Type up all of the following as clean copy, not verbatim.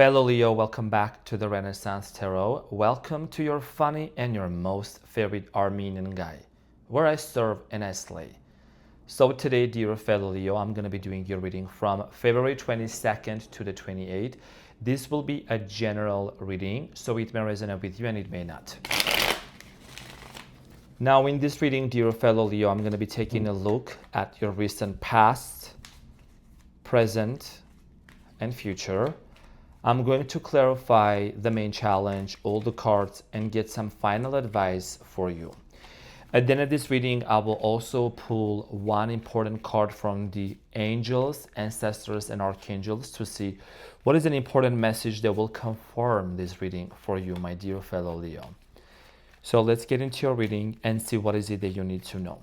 Fellow Leo, welcome back to the Renaissance Tarot. Welcome to your funny and your most favorite Armenian guy, where I serve and I slay. So today, dear fellow Leo, I'm going to be doing your reading from February 22nd to the 28th. This will be a general reading, so it may resonate with you and it may not. Now, in this reading, dear fellow Leo, I'm going to be taking a look at your recent past, present, and future. I'm going to clarify the main challenge, all the cards, and get some final advice for you. At the end of this reading, I will also pull one important card from the angels, ancestors, and archangels to see what is an important message that will confirm this reading for you, my dear fellow Leo. So let's get into your reading and see what is it that you need to know.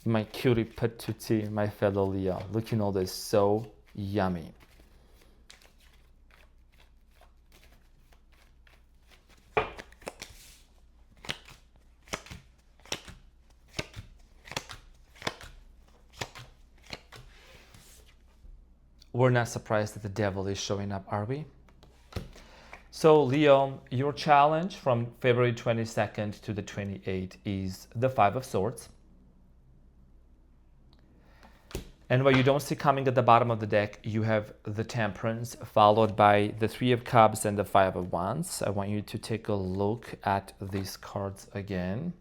My cutie patootie, my fellow Leo, looking all this so yummy. We're not surprised that the devil is showing up, are we? So Leo, your challenge from February 22nd to the 28th is the Five of Swords. And what you don't see coming at the bottom of the deck, you have the Temperance, followed by the Three of Cups and the Five of Wands. I want you to take a look at these cards again.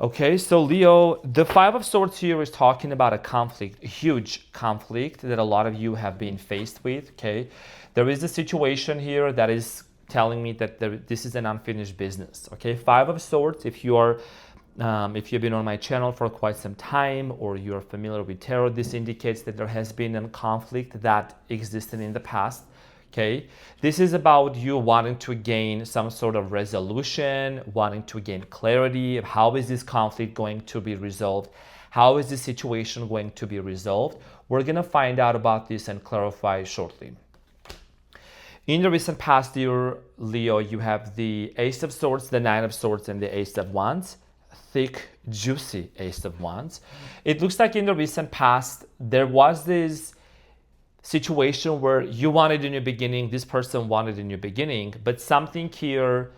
Okay, so Leo, the Five of Swords here is talking about a conflict, a huge conflict that a lot of you have been faced with, okay? There is a situation here that is telling me that this is an unfinished business, okay? Five of Swords, if you've been on my channel for quite some time or you're familiar with tarot, this indicates that there has been a conflict that existed in the past. Okay, this is about you wanting to gain some sort of resolution, wanting to gain clarity of how is this conflict going to be resolved? How is this situation going to be resolved? We're going to find out about this and clarify shortly. In the recent past, dear Leo, you have the Ace of Swords, the Nine of Swords, and the Ace of Wands. Thick, juicy Ace of Wands. It looks like in the recent past, there was this situation where you wanted in your beginning, this person wanted in your beginning, but something here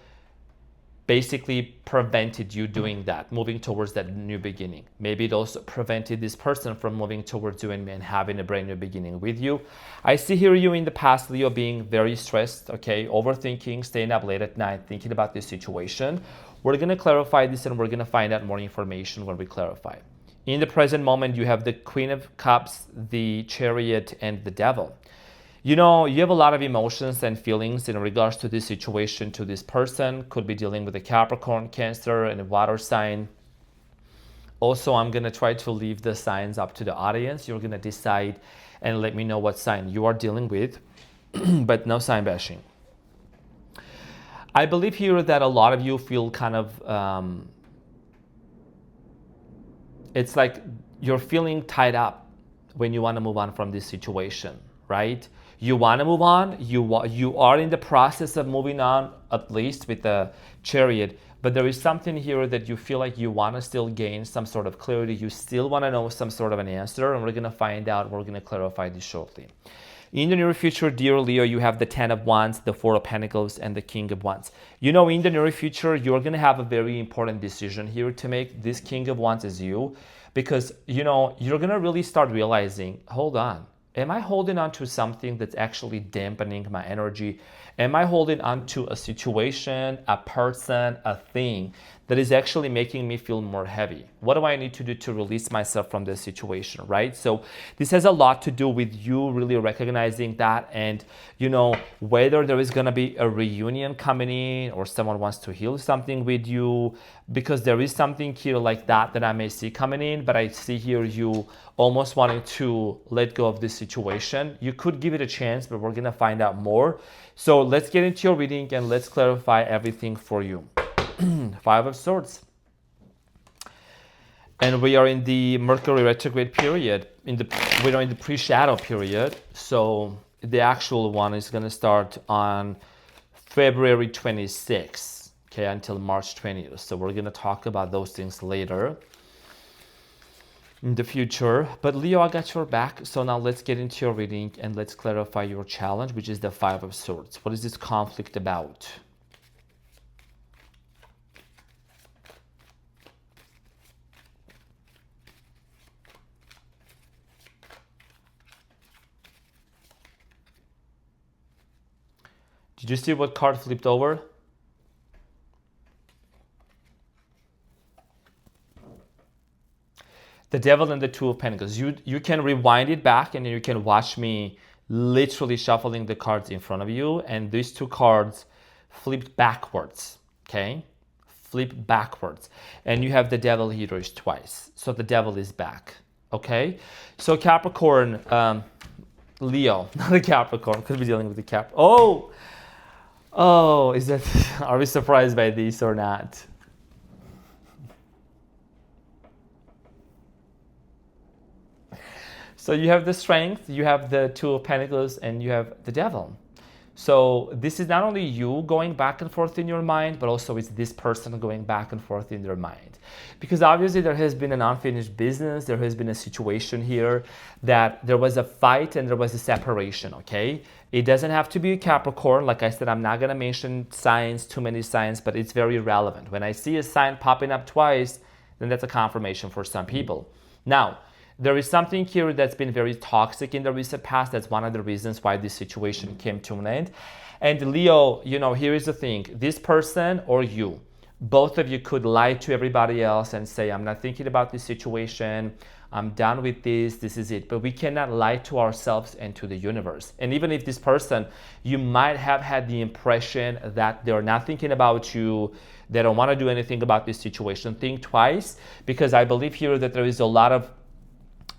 basically prevented you doing that, moving towards that new beginning. Maybe it also prevented this person from moving towards you and having a brand new beginning with you. I see here you in the past, Leo, being very stressed, okay, overthinking, staying up late at night, thinking about this situation. We're going to clarify this and we're going to find out more information when we clarify. In the present moment, you have the Queen of Cups, the Chariot, and the Devil. You know, you have a lot of emotions and feelings in regards to this situation, to this person. Could be dealing with a Capricorn, Cancer, and a water sign. Also, I'm going to try to leave the signs up to the audience. You're going to decide and let me know what sign you are dealing with, but no sign bashing. I believe here that a lot of you feel kind of... it's like you're feeling tied up when you want to move on from this situation, right? You want to move on. You are in the process of moving on, at least with the Chariot. But there is something here that you feel like you want to still gain some sort of clarity. You still want to know some sort of an answer. And we're going to find out. We're going to clarify this shortly. In the near future, dear Leo, you have the Ten of Wands, the Four of Pentacles, and the King of Wands. You know, in the near future, you're going to have a very important decision here to make. This King of Wands is you, because, you know, you're going to really start realizing, hold on, am I holding on to something that's actually dampening my energy? Am I holding on to a situation, a person, a thing that is actually making me feel more heavy? What do I need to do to release myself from this situation, right? So this has a lot to do with you really recognizing that, and, you know, whether there is going to be a reunion coming in or someone wants to heal something with you, because there is something here like that I may see coming in, but I see here you almost wanting to let go of this situation. You could give it a chance, but we're going to find out more. So let's get into your reading and let's clarify everything for you. Five of Swords. And we are in the Mercury retrograde period. We are in the pre-shadow period. So the actual one is going to start on February 26th, okay, until March 20th. So we're going to talk about those things later. in the future. But Leo, I got your back. So now let's get into your reading and let's clarify your challenge, which is the Five of Swords. What is this conflict about? Did you see what card flipped over? The Devil and the Two of Pentacles. You can rewind it back and you can watch me literally shuffling the cards in front of you, and these two cards flipped backwards, okay? Flip backwards. And you have the Devil here is twice. So the Devil is back, okay? So Capricorn, Leo, not a Capricorn, could be dealing with the Cap. Oh, is that, are we surprised by this or not? So you have the Strength, you have the Two of Pentacles, and you have the Devil. So this is not only you going back and forth in your mind, but also it's this person going back and forth in their mind. Because obviously there has been an unfinished business, there has been a situation here that there was a fight and there was a separation, okay? It doesn't have to be a Capricorn. Like I said, I'm not gonna mention signs, too many signs, but it's very relevant. When I see a sign popping up twice, then that's a confirmation for some people. Now, there is something here that's been very toxic in the recent past. That's one of the reasons why this situation came to an end. And Leo, you know, here is the thing. This person or you, both of you could lie to everybody else and say, I'm not thinking about this situation. I'm done with this. This is it. But we cannot lie to ourselves and to the universe. And even if this person, you might have had the impression that they're not thinking about you, they don't want to do anything about this situation, think twice, because I believe here that there is a lot of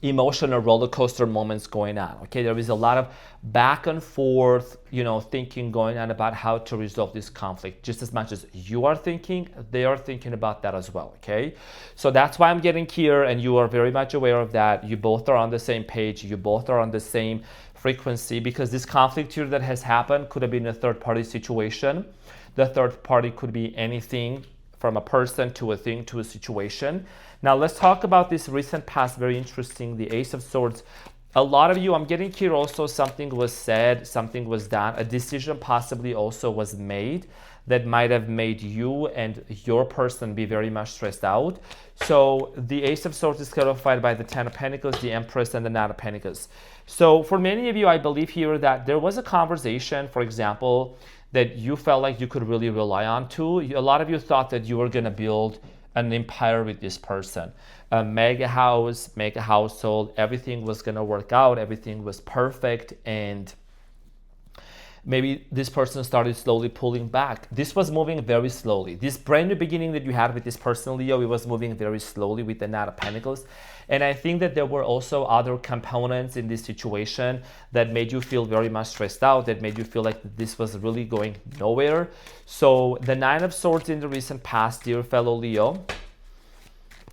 emotional roller coaster moments going on. Okay, there is a lot of back and forth, you know, thinking going on about how to resolve this conflict. Just as much as you are thinking, they are thinking about that as well. Okay, so that's why I'm getting here, and you are very much aware of that. You both are on the same page. You both are on the same frequency, because this conflict here that has happened could have been a third-party situation. The third party could be anything from a person to a thing to a situation. Now let's talk about this recent past. Very interesting, the Ace of Swords. A lot of you, I'm getting here also, something was said, something was done, a decision possibly also was made that might have made you and your person be very much stressed out. So the Ace of Swords is clarified by the Ten of Pentacles, the Empress, and the Knight of Pentacles. So for many of you, I believe here that there was a conversation, for example, that you felt like you could really rely on to. A lot of you thought that you were gonna build an empire with this person, a mega house, mega household, everything was gonna work out, everything was perfect, and maybe this person started slowly pulling back. This was moving very slowly. This brand new beginning that you had with this person, Leo, it was moving very slowly with the Knight of Pentacles. And I think that there were also other components in this situation that made you feel very much stressed out, that made you feel like this was really going nowhere. So the Nine of Swords in the recent past, dear fellow Leo,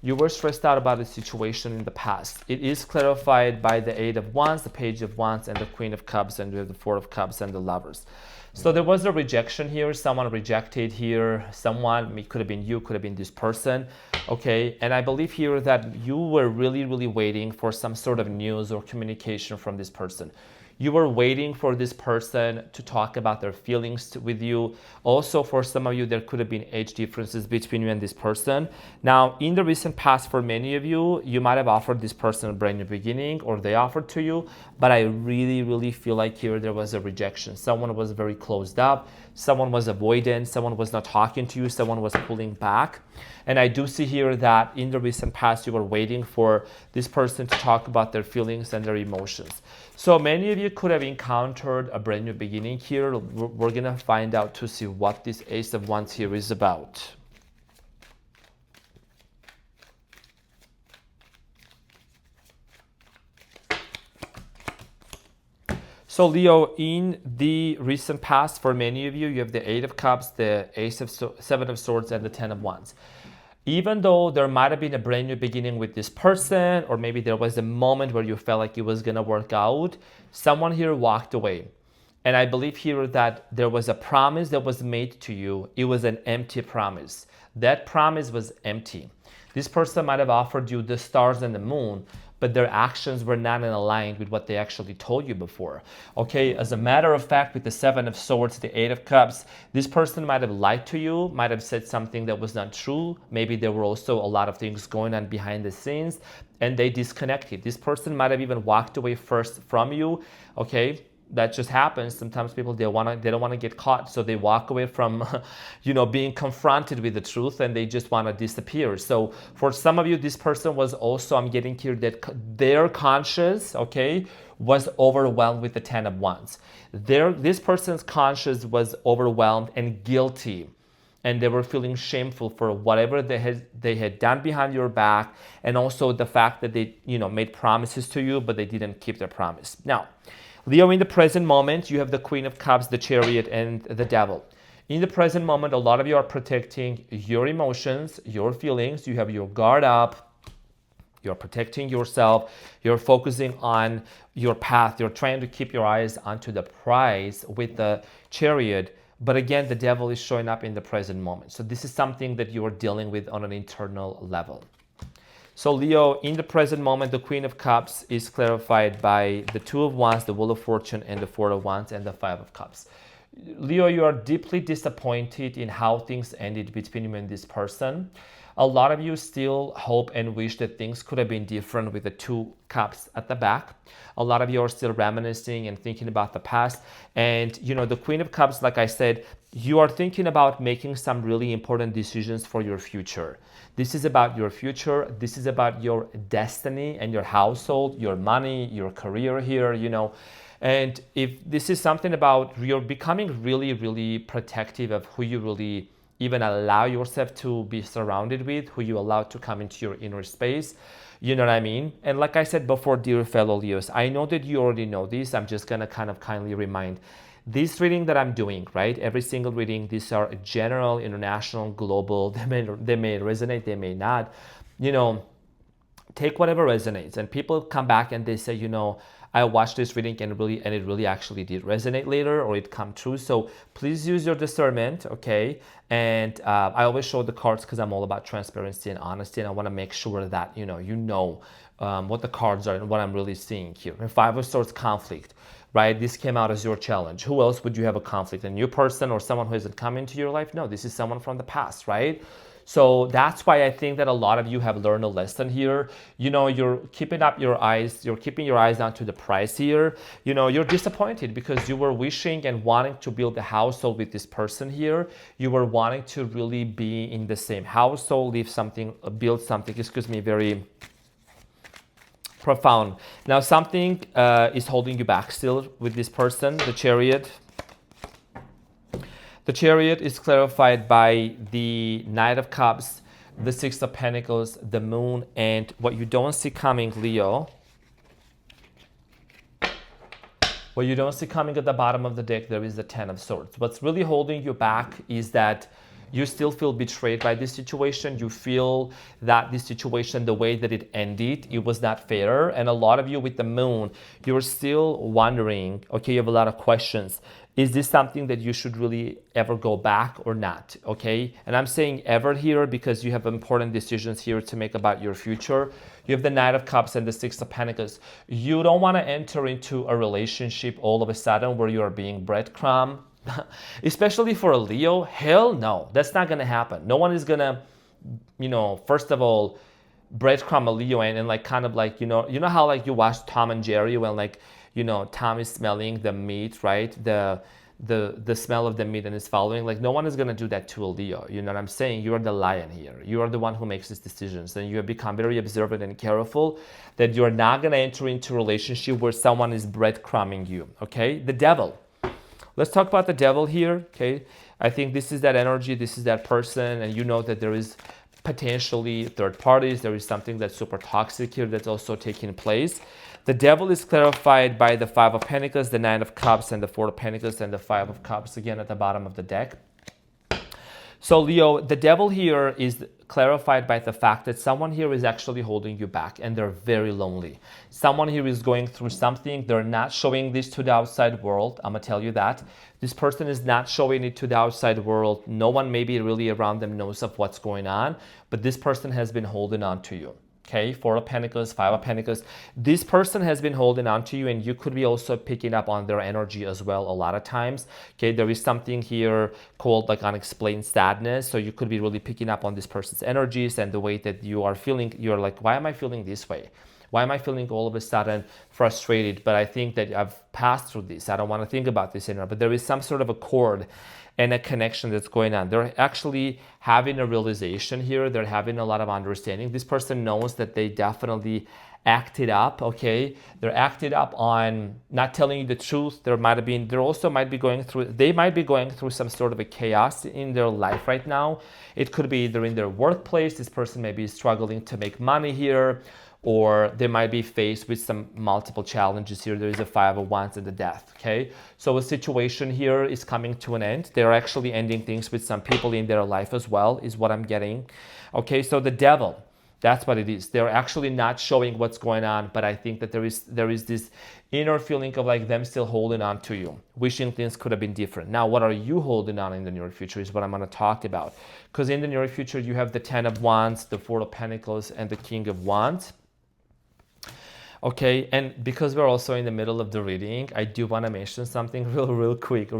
you were stressed out about a situation in the past. It is clarified by the Eight of Wands, the Page of Wands, and the Queen of Cups, and we have the Four of Cups and the Lovers. So there was a rejection here. Someone rejected here. Someone, it could have been you, could have been this person. Okay, and I believe here that you were really, really waiting for some sort of news or communication from this person. You were waiting for this person to talk about their feelings with you. Also, for some of you, there could have been age differences between you and this person. Now, in the recent past, for many of you, you might have offered this person a brand new beginning, or they offered to you, but I really, really feel like here there was a rejection. Someone was very closed up. Someone was avoidant. Someone was not talking to you. Someone was pulling back. And I do see here that in the recent past, you were waiting for this person to talk about their feelings and their emotions. So many of you could have encountered a brand new beginning here. We're going to find out to see what this Ace of Wands here is about. So Leo, in the recent past, for many of you, you have the Eight of Cups, the Seven of Swords, and the Ten of Wands. Even though there might have been a brand new beginning with this person, or maybe there was a moment where you felt like it was going to work out, someone here walked away. And I believe here that there was a promise that was made to you. It was an empty promise. That promise was empty. This person might have offered you the stars and the moon, but their actions were not in aligned with what they actually told you before. Okay, as a matter of fact, with the Seven of Swords, the Eight of Cups, this person might have lied to you, might have said something that was not true. Maybe there were also a lot of things going on behind the scenes and they disconnected. This person might have even walked away first from you. Okay, that just happens. Sometimes people they don't want to get caught, so they walk away from being confronted with the truth, and they just want to disappear. So for some of you, this person was also, I'm getting here that their conscience, okay, was overwhelmed with the Ten of Wands. This person's conscience was overwhelmed and guilty, and they were feeling shameful for whatever they had done behind your back, and also the fact that they made promises to you but they didn't keep their promise. Now, Leo, in the present moment, you have the Queen of Cups, the Chariot, and the Devil. In the present moment, a lot of you are protecting your emotions, your feelings. You have your guard up. You're protecting yourself. You're focusing on your path. You're trying to keep your eyes onto the prize with the Chariot. But again, the Devil is showing up in the present moment. So this is something that you are dealing with on an internal level. So Leo, in the present moment, the Queen of Cups is clarified by the Two of Wands, the Wheel of Fortune, and the Four of Wands, and the Five of Cups. Leo, you are deeply disappointed in how things ended between you and this person. A lot of you still hope and wish that things could have been different with the Two Cups at the back. A lot of you are still reminiscing and thinking about the past. And, the Queen of Cups, like I said, you are thinking about making some really important decisions for your future. This is about your future. This is about your destiny and your household, your money, your career here, And if this is something about you're becoming really, really protective of who you really even allow yourself to be surrounded with, who you allow to come into your inner space. You know what I mean? And like I said before, dear fellow Leos, I know that you already know this. I'm just going to kind of kindly remind this reading that I'm doing, right? Every single reading, these are general, international, global. They may resonate, they may not. Take whatever resonates. And people come back and they say, I watched this reading and it really actually did resonate later, or it come true. So please use your discernment, okay? And I always show the cards because I'm all about transparency and honesty, and I want to make sure that you know what the cards are and what I'm really seeing here. And Five of Swords, conflict, right? This came out as your challenge. Who else would you have a conflict? A new person or someone who hasn't come into your life? No, this is someone from the past, right? So that's why I think that a lot of you have learned a lesson here. You're keeping your eyes down to the prize here. You're disappointed because you were wishing and wanting to build a household with this person here. You were wanting to really be in the same household, build something, very profound. Now something is holding you back still with this person, the Chariot. The Chariot is clarified by the Knight of Cups, the Six of Pentacles, the Moon, and what you don't see coming, Leo. What you don't see coming at the bottom of the deck, there is the Ten of Swords. What's really holding you back is that you still feel betrayed by this situation. You feel that this situation, the way that it ended, it was not fair. And a lot of you with the Moon, you're still wondering, okay, you have a lot of questions. Is this something that you should really ever go back or not, okay? And I'm saying ever here because you have important decisions here to make about your future. You have the Knight of Cups and the Six of Pentacles. You don't want to enter into a relationship all of a sudden where you are being breadcrumb, especially for a Leo. Hell no, that's not going to happen. No one is going to, first of all, breadcrumb a Leo and like kind of like, you know how like you watch Tom and Jerry when like, Tom is smelling the meat, right? The smell of the meat and is following. Like no one is going to do that to a Leo. You know what I'm saying? You are the lion here. You are the one who makes these decisions. And you have become very observant and careful that you're not going to enter into a relationship where someone is breadcrumbing you, okay? The Devil. Let's talk about the Devil here, okay? I think this is that energy. This is that person. And you know that there is potentially third parties. There is something that's super toxic here that's also taking place. The Devil is clarified by the Five of Pentacles, the Nine of Cups, and the Four of Pentacles, and the Five of Cups, again at the bottom of the deck. So Leo, the devil here is clarified by the fact that someone here is actually holding you back and they're very lonely. Someone here is going through something. They're not showing this to the outside world. I'm gonna tell you that. This person is not showing it to the outside world. No one maybe really around them knows of what's going on, but this person has been holding on to you. Okay, Four of Pentacles, Five of Pentacles. This person has been holding on to you, and you could be also picking up on their energy as well a lot of times. Okay, there is something here called like unexplained sadness. So you could be really picking up on this person's energies and the way that you are feeling. You're like, why am I feeling this way? Why am I feeling all of a sudden frustrated? But I think that I've passed through this. I don't want to think about this anymore. But there is some sort of a cord and a connection that's going on. They're actually having a realization here. They're having a lot of understanding. This person knows that they definitely acted up, okay? They're acted up on not telling you the truth. They might be going through some sort of a chaos in their life right now. It could be either in their workplace. This person may be struggling to make money here, or they might be faced with some multiple challenges here. There is a Five of Wands and the Death, okay? So a situation here is coming to an end. They're actually ending things with some people in their life as well, is what I'm getting. Okay, so the devil, that's what it is. They're actually not showing what's going on, but I think that there is this inner feeling of like them still holding on to you, wishing things could have been different. Now, what are you holding on in the near future is what I'm gonna talk about. Because in the near future, you have the Ten of Wands, the Four of Pentacles, and the King of Wands. Okay, and because we're also in the middle of the reading, I do want to mention something real quick,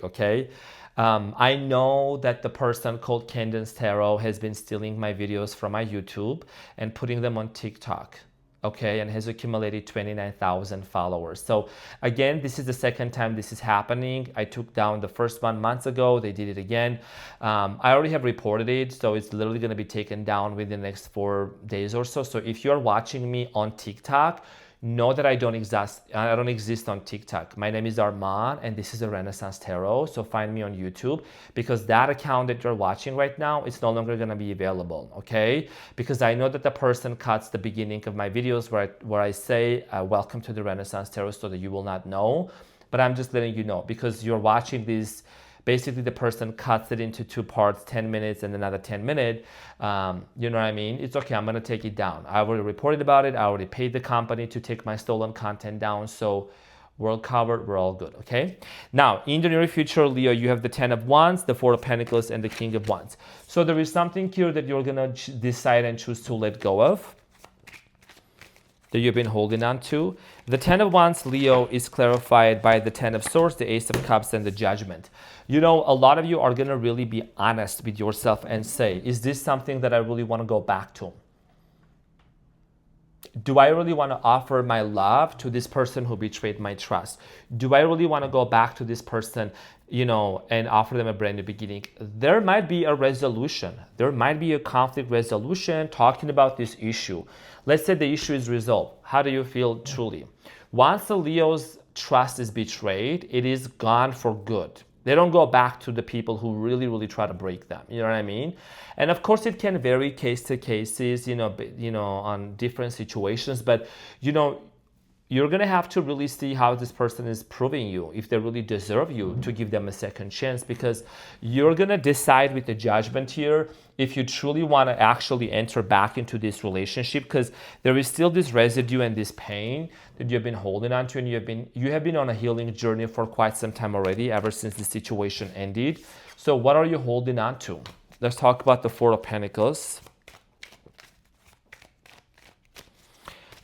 okay? I know that the person called Candace Tarot has been stealing my videos from my YouTube and putting them on TikTok, okay, and has accumulated 29,000 followers. So again, this is the second time this is happening. I took down the first one months ago. They did it again. I already have reported it, so it's literally going to be taken down within the next 4 days or so. So if you're watching me on TikTok, know that I don't exist on TikTok. My name is Arman, and this is a Renaissance Tarot. So find me on YouTube, because that account that you're watching right now is no longer going to be available, okay? Because I know that the person cuts the beginning of my videos where I say, welcome to the Renaissance Tarot, so that you will not know. But I'm just letting you know, because you're watching this. Basically, the person cuts it into 2 parts, 10 minutes and another 10 minutes. You know what I mean? It's okay. I'm going to take it down. I already reported about it. I already paid the company to take my stolen content down. So we're all covered. We're all good. Okay. Now, in the near future, Leo, you have the Ten of Wands, the Four of Pentacles, and the King of Wands. So there is something here that you're going to decide and choose to let go of, that you've been holding on to. The Ten of Wands, Leo, is clarified by the Ten of Swords, the Ace of Cups, and the Judgment. You know, a lot of you are going to really be honest with yourself and say, is this something that I really want to go back to? Do I really want to offer my love to this person who betrayed my trust? Do I really want to go back to this person, you know, and offer them a brand new beginning? There might be a resolution. There might be a conflict resolution talking about this issue. Let's say the issue is resolved. How do you feel truly? Once the Leo's trust is betrayed, it is gone for good. They don't go back to the people who really try to break them. You know what I mean? And of course, it can vary case to cases, you know, on different situations. But, you know, you're going to have to really see how this person is proving you, if they really deserve you to give them a second chance, because you're going to decide with the Judgment here if you truly want to actually enter back into this relationship, because there is still this residue and this pain that you've been holding on to, and you have been on a healing journey for quite some time already, ever since the situation ended. So what are you holding on to? Let's talk about the Four of Pentacles.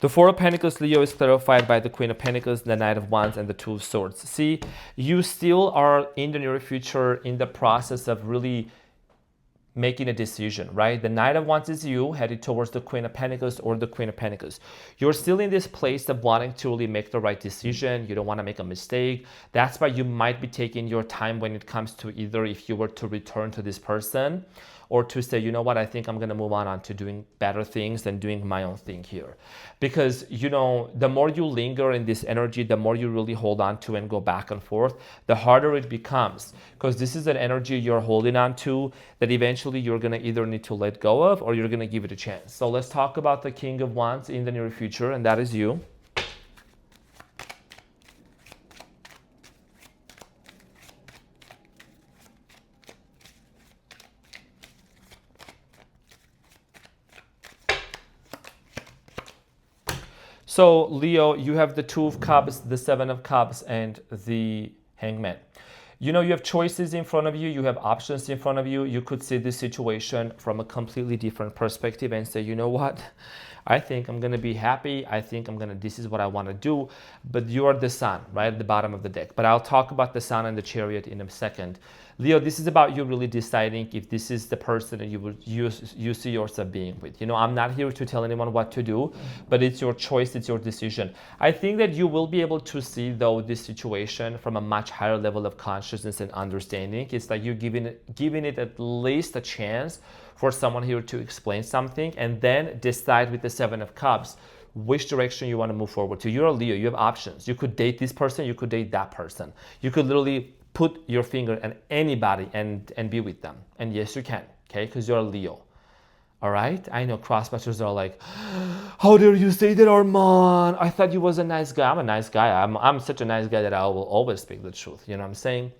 The Four of Pentacles, Leo, is clarified by the Queen of Pentacles, the Knight of Wands, and the Two of Swords. See, you still are in the near future in the process of really making a decision, right? The Knight of Wands is you headed towards the Queen of Pentacles or the Queen of Pentacles. You're still in this place of wanting to really make the right decision. You don't want to make a mistake. That's why you might be taking your time when it comes to either if you were to return to this person, or to say, you know what, I think I'm going to move on to doing better things than doing my own thing here. Because, you know, the more you linger in this energy, the more you really hold on to and go back and forth, the harder it becomes. Because this is an energy you're holding on to that eventually you're going to either need to let go of, or you're going to give it a chance. So let's talk about the King of Wands in the near future, and that is you. So Leo, you have the Two of Cups, the Seven of Cups, and the Hangman. You know, you have choices in front of you, you have options in front of you. You could see this situation from a completely different perspective and say, you know what? I think I'm gonna be happy. I think this is what I wanna do. But you are the Sun, right at the bottom of the deck. But I'll talk about the Sun and the Chariot in a second. Leo, this is about you really deciding if this is the person that you see yourself being with. You know, I'm not here to tell anyone what to do, but it's your choice, it's your decision. I think that you will be able to see, though, this situation from a much higher level of consciousness and understanding. It's like you're giving it at least a chance for someone here to explain something, and then decide with the Seven of Cups which direction you want to move forward to. You're a Leo, you have options. You could date this person, you could date that person. You could literally put your finger on anybody and be with them. And yes, you can, okay? Because you're a Leo. All right? I know crossbusters are like, how dare you say that, Arman? I thought you was a nice guy. I'm a nice guy. I'm such a nice guy that I will always speak the truth. You know what I'm saying?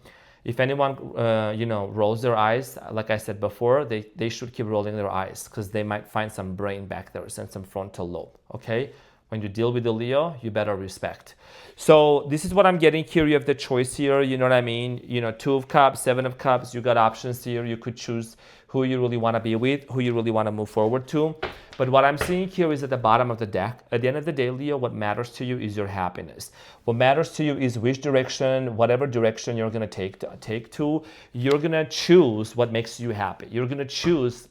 If anyone, rolls their eyes, like I said before, they should keep rolling their eyes because they might find some brain back there and some frontal lobe, okay? When you deal with the Leo, you better respect. So this is what I'm getting here. You have the choice here, you know what I mean? You know, Two of Cups, Seven of Cups, you got options here. You could choose who you really want to be with, who you really want to move forward to. But what I'm seeing here is at the bottom of the deck. At the end of the day, Leo, what matters to you is your happiness. What matters to you is which direction, whatever direction you're going to take to, you're going to choose what makes you happy. You're going to choose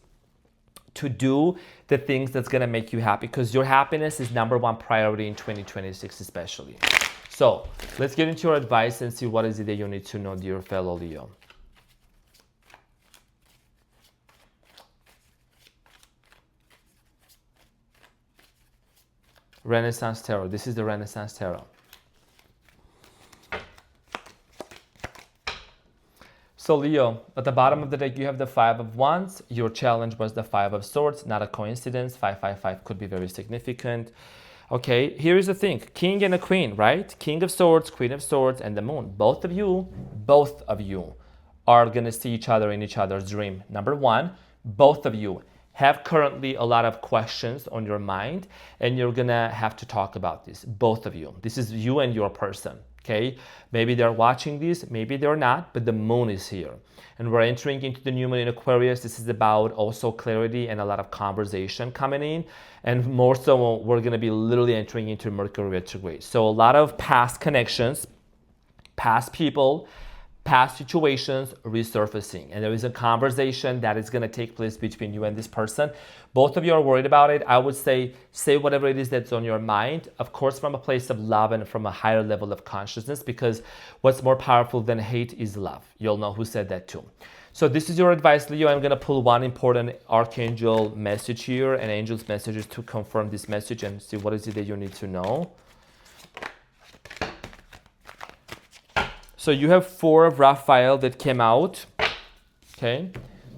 to do the things that's going to make you happy, because your happiness is number one priority in 2026 especially. So let's get into your advice and see what is it that you need to know, dear fellow Leo. Renaissance Tarot. This is the Renaissance Tarot. So Leo, at the bottom of the deck, you have the Five of Wands. Your challenge was the Five of Swords, not a coincidence. 555 could be very significant. Okay, here is the thing. King and a Queen, right? King of Swords, Queen of Swords, and the Moon. Both of you are going to see each other in each other's dream. Number one, both of you have currently a lot of questions on your mind, and you're going to have to talk about this. Both of you. This is you and your person. Okay, maybe they're watching this, maybe they're not, but the Moon is here. And we're entering into the new moon in Aquarius. This is about also clarity and a lot of conversation coming in. And more so, we're going to be literally entering into Mercury retrograde. So a lot of past connections, past people, past situations resurfacing. And there is a conversation that is going to take place between you and this person. Both of you are worried about it. I would say whatever it is that's on your mind, of course, from a place of love and from a higher level of consciousness, because what's more powerful than hate is love. You'll know who said that too. So this is your advice, Leo. I'm going to pull one important archangel message here and angel's messages to confirm this message and see what is it that you need to know. So you have Four of Raphael that came out, okay?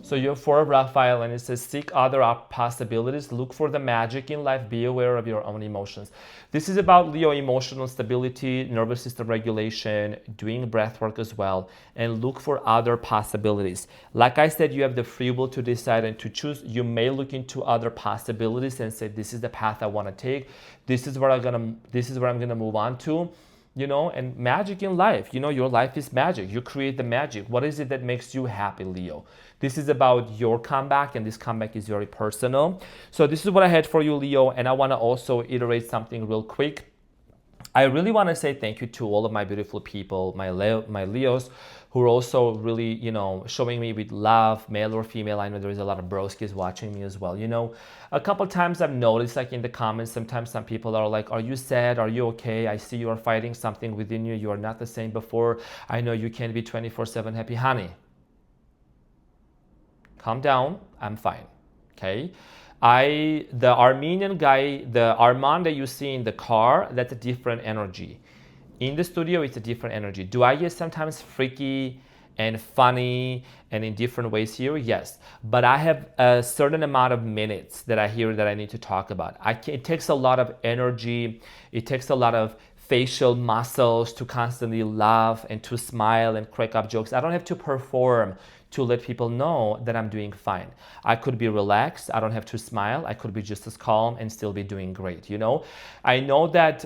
So you have Four of Raphael, and it says, seek other possibilities, look for the magic in life, be aware of your own emotions. This is about, Leo, emotional stability, nervous system regulation, doing breath work as well, and look for other possibilities. Like I said, you have the free will to decide and to choose. You may look into other possibilities and say, this is the path I want to take. This is where I'm gonna move on to. You know, and magic in life, you know, your life is magic. You create the magic. What is it that makes you happy, Leo? This is about your comeback, and this comeback is very personal. So this is what I had for you, Leo, and I want to also iterate something real quick. I really want to say thank you to all of my beautiful people, my Leos, who are also really, you know, showing me with love, male or female. I know there is a lot of broskies watching me as well. You know, a couple times I've noticed, like in the comments, sometimes some people are like, are you sad? Are you okay? I see you are fighting something within you. You are not the same before. I know you can't be 24/7 happy. Honey, calm down. I'm fine. Okay. The Armenian guy, the Arman that you see in the car, that's a different energy. In the studio, it's a different energy. Do I get sometimes freaky and funny and in different ways here? Yes. But I have a certain amount of minutes that I hear that I need to talk about. It takes a lot of energy. It takes a lot of facial muscles to constantly laugh and to smile and crack up jokes. I don't have to perform to let people know that I'm doing fine. I could be relaxed. I don't have to smile. I could be just as calm and still be doing great. I know that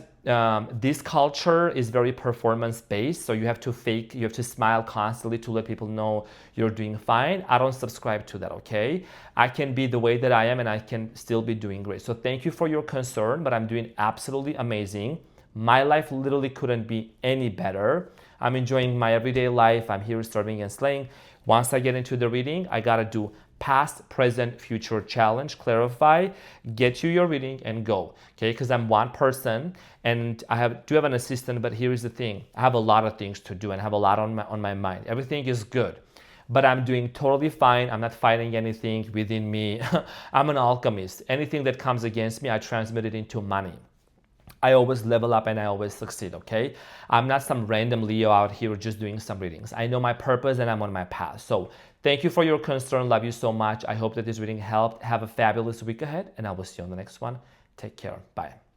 this culture is very performance based, so you have to smile constantly to let people know you're doing fine. I don't subscribe to that, okay? I can be the way that I am and I can still be doing great. So thank you for your concern, but I'm doing absolutely amazing. My life literally couldn't be any better. I'm enjoying my everyday life. I'm here serving and slaying. Once I get into the reading, I gotta do past, present, future challenge, clarify, get you your reading and go, okay? Because I'm one person and I do have an assistant, but here is the thing. I have a lot of things to do and I have a lot on my mind. Everything is good, but I'm doing totally fine. I'm not fighting anything within me. I'm an alchemist. Anything that comes against me, I transmit it into money. I always level up and I always succeed, okay? I'm not some random Leo out here just doing some readings. I know my purpose and I'm on my path. So thank you for your concern. Love you so much. I hope that this reading helped. Have a fabulous week ahead and I will see you on the next one. Take care. Bye.